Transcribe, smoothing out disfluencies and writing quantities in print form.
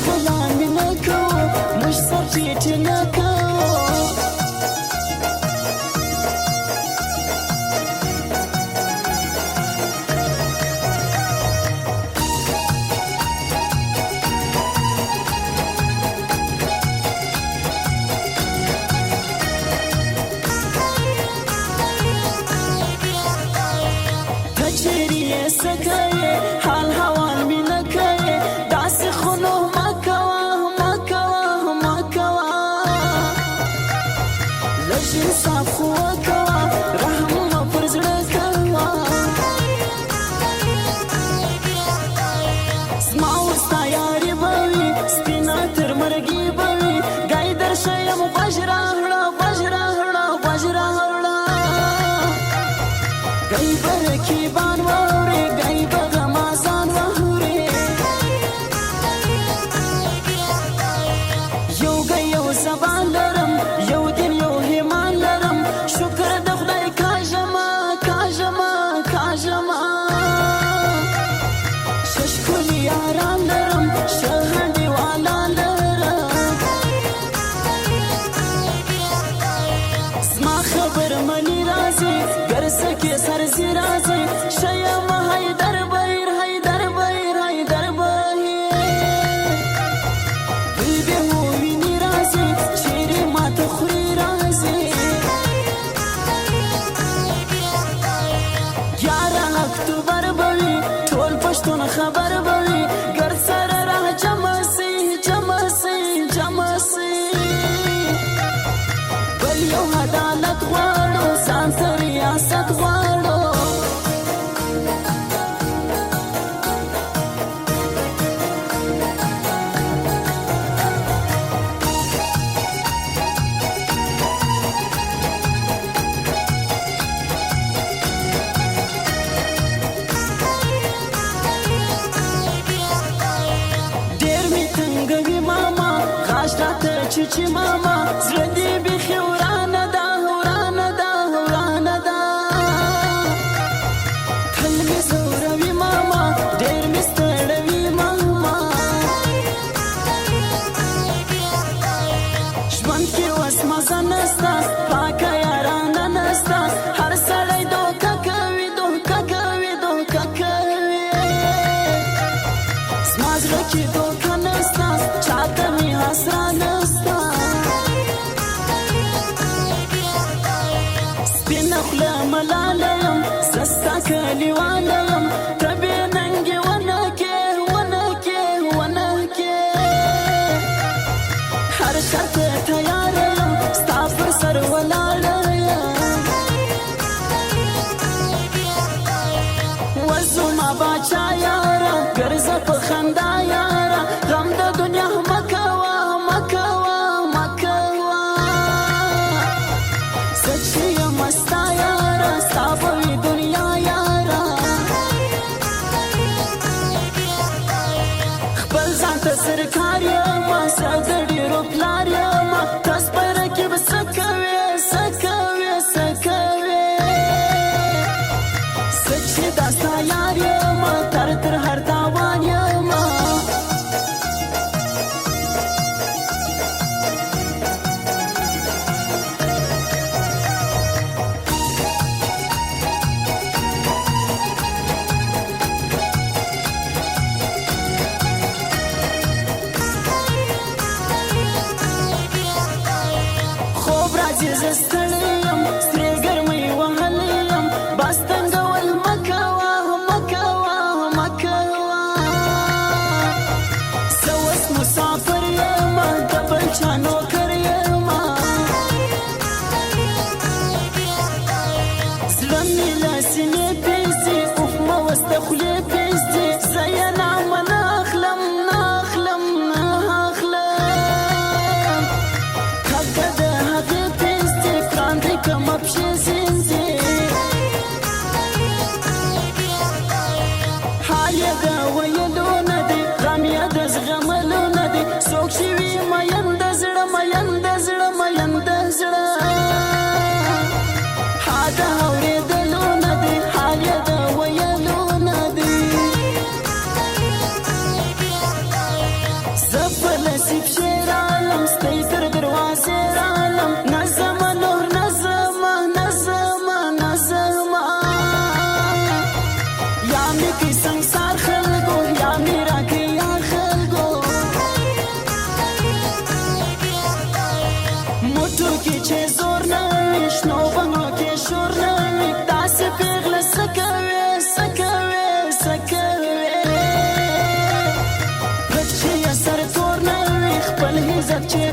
غلامی نکوو مش سرچیتی نکوو تجریه سکه حال حوال می نکه داسی خونو مکوا لش انصاف خوا کوا رحم پر زړه کوا زما وستا یاري بوي سپینا تر مرګي بوي ګای درشم بجرا ګای برکی بان ووري ګای بغمازان ووري یو ګای یو زبان لرم یو دین یو ایمان لرم شکر د خدای کاژما ششکلی یاران لرم شهندي والا لرم زما خبر منی رازي ګرځکه سرزي رازي شیم حیدر بیر بیبی مو ویني رازي چیرې ماته خوري رازي 11 اکتوبر بوي ټول پښتون خبر بوي ګر سره را جمع سي بل یو عدالت غواړو ځان ته ریاست غواړو ډېر می تنګوي ماما غاښ راته چیچي ماما زړه دې بیخي ورانه ده تل می زوروي ماما ډېر می ستړوي ماما ژوند کې اوس مزه نسته پاکه یارانه نسته هر سړی دوکه کوي زما زړه کې دوکه نسته چاته مې حسره نسته سپینه خوله ملاله یم زه ستا کلیواله یم ته بې ننګې ونه کې هر شرط ته تیاره یم ستا پر سر ولاړه یم وزما باچا یاره ګرځه په خندا یاره غم د دنیا مه کوه زه چې یم ستا یاره ستا به وي دنیا یاره خپل ځان ته سرکار یم زه د ډېرو پلار یم تا سپره کې به څه کوې زه چې دا ستا یار یم تر هر تاوان یم خوب راځي زه ستړی یم سرې ګرمۍ وهلی یم بس تنګول مه کوه زه اوس مسافر یم د بل چا نوکر یم زړه مې له سینې پیسي اوف مه اوس د خولې پیسي زه یې نامه نه اخلم کږه د هغې پیسي قرآن دی کمه پښې زینځي حال یې د ویلو نه دی غم یې د زغملو نه دی څوک چې وي مین د زړه ها د اورېدلو نه دی حال یې د ویلو نه دی زه عزت چې